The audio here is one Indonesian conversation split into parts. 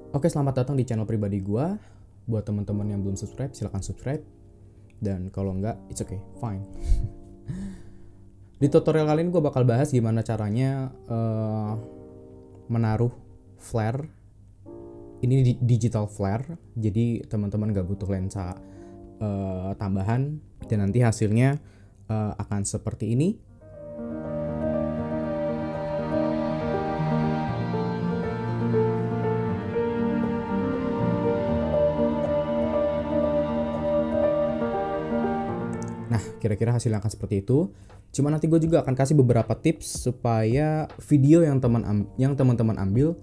Oke, selamat datang di channel pribadi gua. Buat teman-teman yang belum subscribe, silahkan subscribe. Dan kalau enggak, it's okay, fine. Di tutorial kali ini gue bakal bahas gimana caranya menaruh flare. Ini digital flare, jadi teman-teman gak butuh lensa tambahan. Dan nanti hasilnya akan seperti ini. Nah, kira-kira hasilnya akan seperti itu. Cuma nanti gue juga akan kasih beberapa tips supaya video yang teman-teman ambil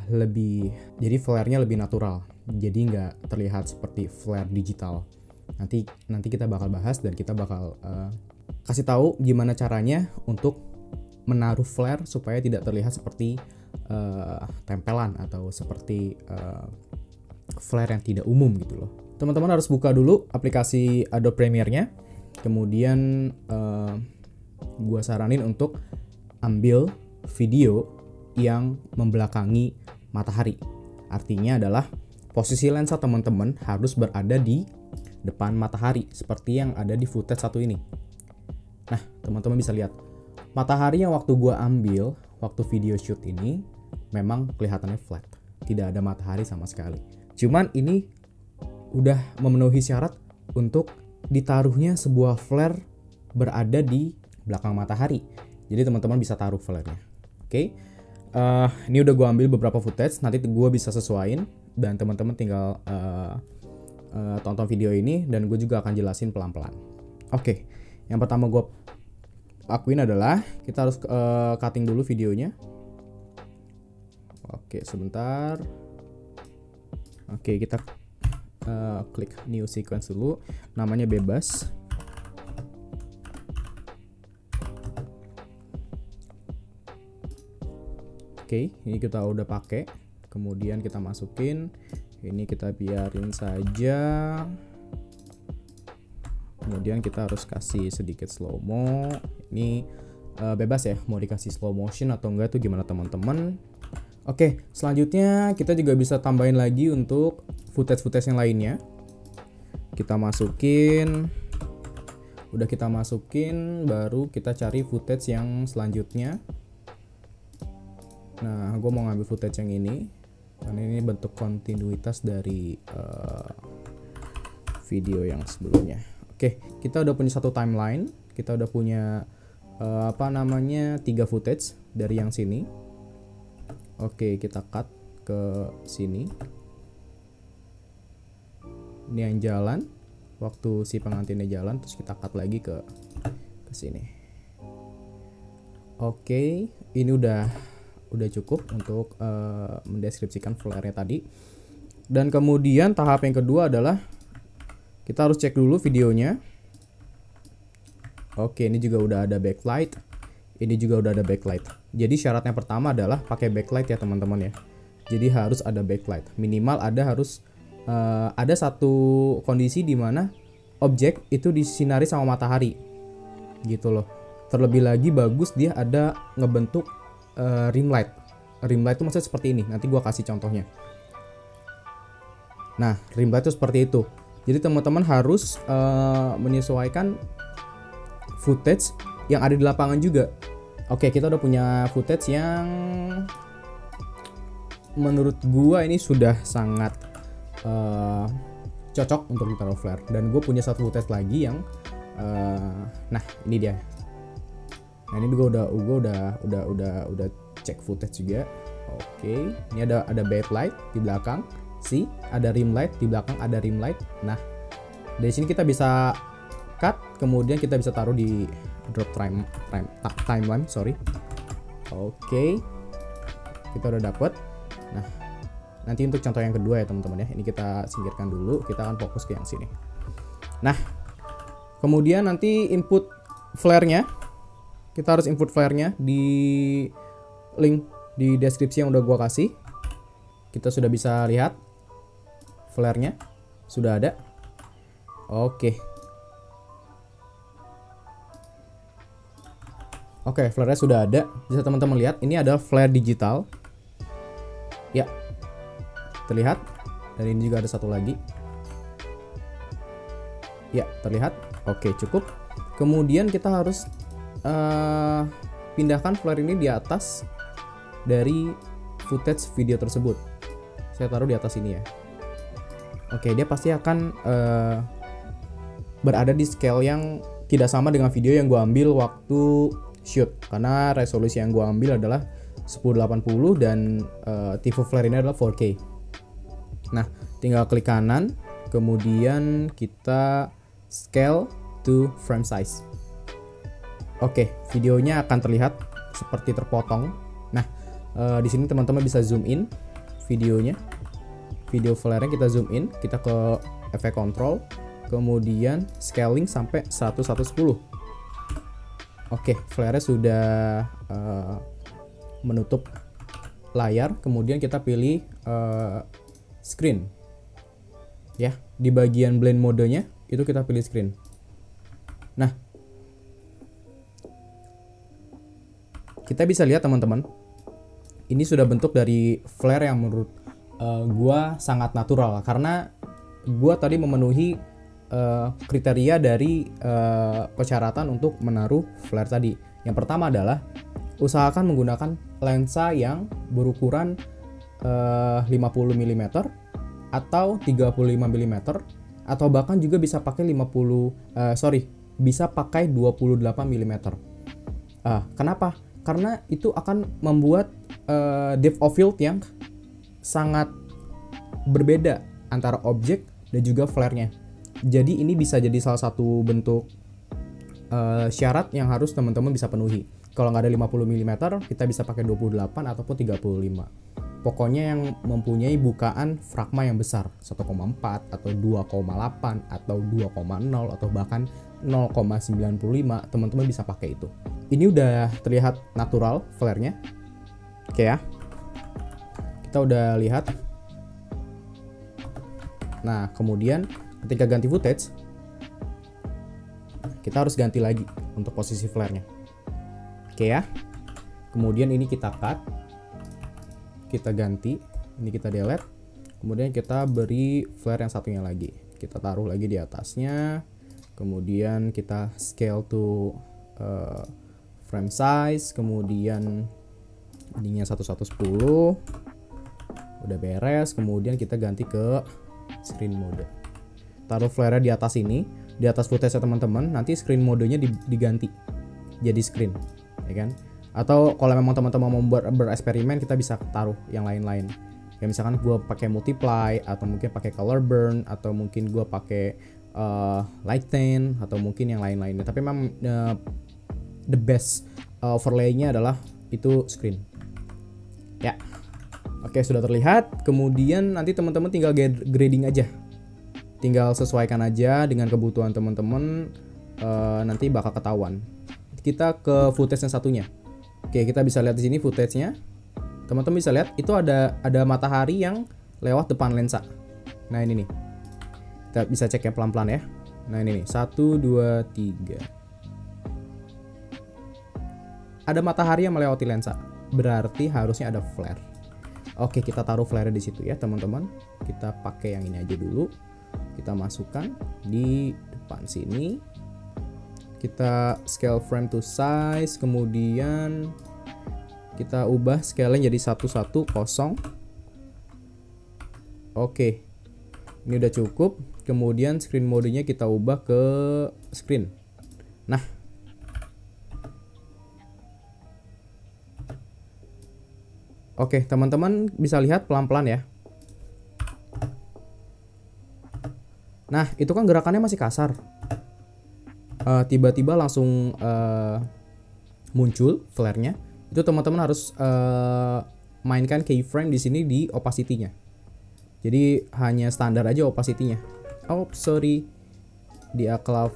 lebih, jadi flare-nya lebih natural. Jadi nggak terlihat seperti flare digital. Nanti kita bakal bahas dan kita bakal kasih tahu gimana caranya untuk menaruh flare supaya tidak terlihat seperti tempelan atau seperti flare yang tidak umum gitu loh. Teman-teman harus buka dulu aplikasi Adobe Premiere-nya. Kemudian gua saranin untuk ambil video yang membelakangi matahari. Artinya adalah posisi lensa teman-teman harus berada di depan matahari seperti yang ada di footage satu ini. Nah, teman-teman bisa lihat matahari yang waktu gua ambil waktu video shoot ini memang kelihatannya flat. Tidak ada matahari sama sekali. Cuman ini udah memenuhi syarat untuk ditaruhnya sebuah flare berada di belakang matahari. Jadi teman-teman bisa taruh flare-nya. Oke. Ini udah gue ambil beberapa footage. Nanti gue bisa sesuaiin dan teman-teman tinggal tonton video ini dan gue juga akan jelasin pelan-pelan. Oke. Yang pertama gue lakuin adalah kita harus cutting dulu videonya. Oke, sebentar. Oke, kita klik new sequence dulu, namanya bebas. Oke, ini kita udah pakai. Kemudian kita masukin. Ini kita biarin saja. Kemudian kita harus kasih sedikit slow mo. Ini bebas ya, mau dikasih slow motion atau enggak tuh gimana teman-teman. Oke, selanjutnya kita juga bisa tambahin lagi untuk footage-footage yang lainnya. Kita masukin. Udah kita masukin, baru kita cari footage yang selanjutnya. Nah, gue mau ngambil footage yang ini karena ini bentuk kontinuitas dari video yang sebelumnya. Oke, kita udah punya satu timeline. Kita udah punya 3 footage dari yang sini. Oke, kita cut ke sini. Ini yang jalan, waktu si pengantinnya jalan, terus kita cut lagi ke sini. Oke, ini udah cukup untuk mendeskripsikan flare-nya tadi. Dan kemudian tahap yang kedua adalah kita harus cek dulu videonya. Oke, ini juga udah ada backlight. Ini juga udah ada backlight. Jadi syaratnya pertama adalah pakai backlight ya teman-teman ya. Jadi harus ada backlight. Minimal ada satu kondisi di mana objek itu disinari sama matahari. Gitu loh. Terlebih lagi bagus dia ada ngebentuk rim light. Rim light itu maksudnya seperti ini. Nanti gua kasih contohnya. Nah, rim light itu seperti itu. Jadi teman-teman harus menyesuaikan footage yang ada di lapangan juga. Oke, kita udah punya footage yang menurut gua ini sudah sangat cocok untuk ditaruh flare. Dan gue punya satu footage lagi yang nah ini dia. Nah ini gue udah cek footage juga. Oke, ini ada backlight di belakang. Ada rim light di belakang, ada rim light. Nah dari sini kita bisa cut, kemudian kita bisa taruh di drop timeline, sorry. Oke, kita udah dapet. Nah, nanti untuk contoh yang kedua ya teman-teman ya, ini kita singkirkan dulu, kita akan fokus ke yang sini. Nah, kemudian nanti input flare-nya, kita harus input flare-nya di link di deskripsi yang udah gua kasih. Kita sudah bisa lihat flare-nya sudah ada. Oke. Oke, flare-nya sudah ada. Bisa teman-teman lihat, ini ada flare digital. Ya. terlihat. Dan ini juga ada satu lagi. Ya, terlihat. Oke, cukup. Kemudian kita harus pindahkan flare ini di atas dari footage video tersebut. Saya taruh di atas ini ya. Oke, dia pasti akan berada di scale yang tidak sama dengan video yang gue ambil waktu shoot, karena resolusi yang gue ambil adalah 1080 dan tipe flare ini adalah 4K. Nah, tinggal klik kanan, kemudian kita scale to frame size. Oke, videonya akan terlihat seperti terpotong. Nah, di sini teman-teman bisa zoom in videonya. Video flare-nya kita zoom in, kita ke efek control, kemudian scaling sampai 1:110. Oke, flare-nya sudah menutup layar, kemudian kita pilih screen. Ya, di bagian blend modenya itu kita pilih screen. Nah, kita bisa lihat teman-teman, ini sudah bentuk dari flare yang menurut gua sangat natural, karena gua tadi memenuhi kriteria dari persyaratan untuk menaruh flare tadi. Yang pertama adalah usahakan menggunakan lensa yang berukuran 50 mm atau 35 mm, atau bahkan juga bisa pakai 28 mm. Kenapa? Karena itu akan membuat depth of field yang sangat berbeda antara objek dan juga flare-nya. Jadi ini bisa jadi salah satu bentuk syarat yang harus teman-teman bisa penuhi. Kalau nggak ada 50 mm, kita bisa pakai 28 ataupun 35. Pokoknya yang mempunyai bukaan fragma yang besar, 1,4 atau 2,8 atau 2,0 atau bahkan 0,95, teman-teman bisa pakai itu. Ini udah terlihat natural flare-nya. Oke ya. Kita udah lihat. Nah, kemudian ketika ganti footage, kita harus ganti lagi untuk posisi flare-nya. Oke ya. Kemudian ini kita cut, kita ganti, ini kita delete, kemudian kita beri flare yang satunya lagi, kita taruh lagi di atasnya, kemudian kita scale to frame size, kemudian ininya 1:110, udah beres, kemudian kita ganti ke screen mode, taruh flare di atas ini, di atas footage teman-teman, nanti screen modenya diganti jadi screen, ya kan? Atau kalau memang teman-teman mau bereksperimen, kita bisa taruh yang lain-lain. Ya misalkan gue pakai multiply, atau mungkin pakai color burn, atau mungkin gue pakai lighten, atau mungkin yang lain-lainnya. Tapi memang the best overlay-nya adalah itu screen. Ya, oke, sudah terlihat. Kemudian nanti teman-teman tinggal grading aja, tinggal sesuaikan aja dengan kebutuhan teman-teman. Nanti bakal ketahuan. Kita ke footage yang satunya. Oke, kita bisa lihat di sini footage-nya. Teman-teman bisa lihat itu ada matahari yang lewat depan lensa. Nah, ini nih. Kita bisa cek ya pelan-pelan ya. Nah, ini nih. 1 2 3. Ada matahari yang melewati lensa. Berarti harusnya ada flare. Oke, kita taruh flare di situ ya, teman-teman. Kita pakai yang ini aja dulu. Kita masukkan di depan sini. Kita scale frame to size, kemudian kita ubah scale-nya jadi 1:1:0. Oke, ini udah cukup. Kemudian screen modenya kita ubah ke screen. Nah, oke, teman-teman bisa lihat pelan-pelan ya. Nah, itu kan gerakannya masih kasar. Tiba-tiba langsung muncul flare-nya. Itu teman-teman harus mainkan keyframe di sini di opacity-nya. Jadi hanya standar aja opacity-nya. Oh, sorry. Di Aclav.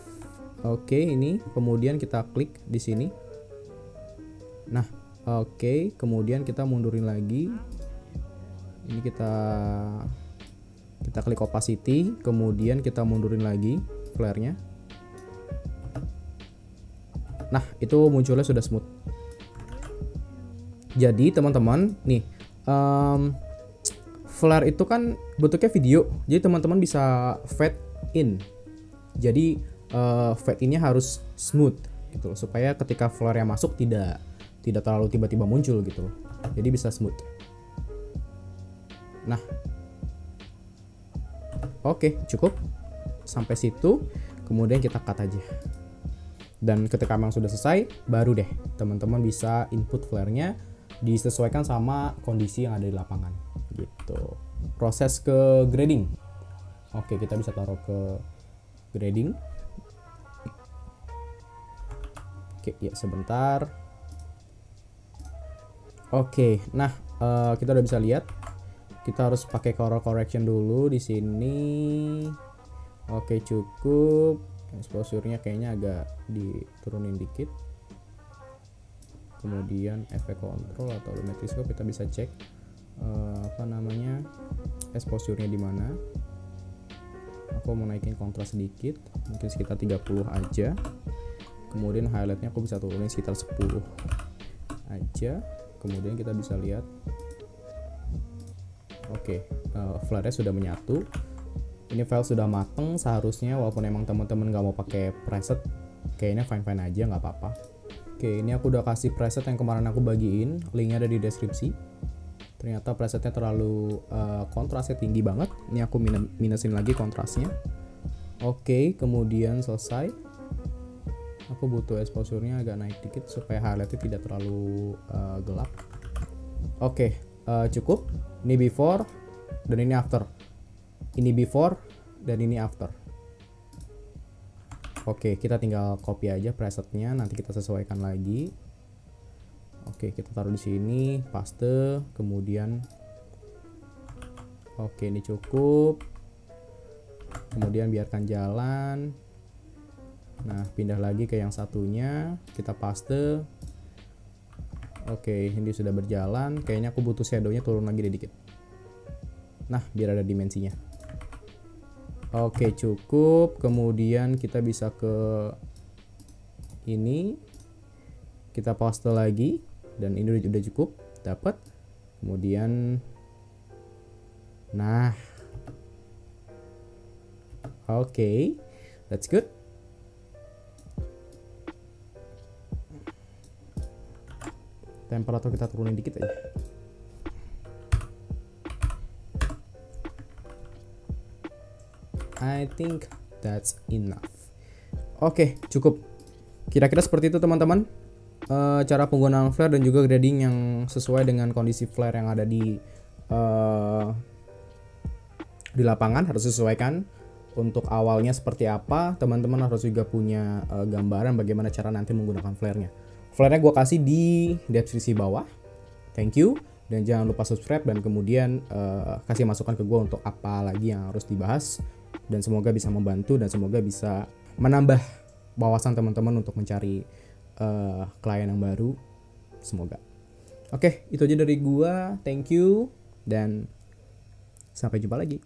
Oke, ini kemudian kita klik di sini. Nah, oke, kemudian kita mundurin lagi. Ini kita klik opacity, kemudian kita mundurin lagi flare-nya. Nah, itu munculnya sudah smooth. Jadi teman-teman, nih flare itu kan bentuknya video, jadi teman-teman bisa fade in. Jadi fade innya harus smooth gitu loh, supaya ketika flare yang masuk tidak terlalu tiba-tiba muncul gitu loh. Jadi bisa smooth. Nah, oke, cukup sampai situ. Kemudian kita cut aja. Dan ketika memang sudah selesai, baru deh teman-teman bisa input flare-nya disesuaikan sama kondisi yang ada di lapangan gitu. Proses ke grading. Oke, kita bisa taruh ke grading. Oke, ya sebentar. Oke, nah kita udah bisa lihat. Kita harus pakai color correction dulu di sini. Oke, cukup. Exposure-nya kayaknya agak diturunin dikit. Kemudian efek control atau lumetroscope kita bisa cek exposure-nya di mana. Aku mau naikin kontras sedikit, mungkin sekitar 30 aja. Kemudian highlight-nya aku bisa turunin sekitar 10 aja. Kemudian kita bisa lihat, oke, flare-nya sudah menyatu. Ini file sudah mateng seharusnya, walaupun emang teman-teman nggak mau pakai preset, kayaknya fine-fine aja, nggak apa-apa. Oke, ini aku udah kasih preset yang kemarin aku bagiin, linknya ada di deskripsi. Ternyata presetnya terlalu kontrasnya tinggi banget. Ini aku minusin lagi kontrasnya. Oke, kemudian selesai. Aku butuh exposure-nya agak naik dikit supaya highlight-nya tidak terlalu gelap. Oke, cukup. Ini before dan ini after. Ini before dan ini after. Oke, kita tinggal copy aja presetnya, nanti kita sesuaikan lagi. Oke, kita taruh di sini, paste, kemudian oke, ini cukup. Kemudian biarkan jalan. Nah, pindah lagi ke yang satunya, kita paste. Oke, ini sudah berjalan. Kayaknya aku butuh shadow-nya turun lagi dikit. Nah, biar ada dimensinya. Oke, cukup. Kemudian kita bisa ke ini. Kita paste lagi dan ini udah cukup, dapat. Kemudian nah. Oke. That's good. Temperatur kita turunin dikit aja. I think that's enough. Oke, cukup. Kira-kira seperti itu teman-teman. Cara penggunaan flare dan juga grading yang sesuai dengan kondisi flare yang ada di lapangan harus disesuaikan. Untuk awalnya seperti apa, teman-teman harus juga punya gambaran bagaimana cara nanti menggunakan flare-nya. Flare-nya gue kasih di deskripsi bawah. Thank you. Dan jangan lupa subscribe dan kemudian kasih masukan ke gue untuk apa lagi yang harus dibahas. Dan semoga bisa membantu dan semoga bisa menambah wawasan teman-teman untuk mencari klien yang baru. Semoga. Oke, itu aja dari gua. Thank you dan sampai jumpa lagi.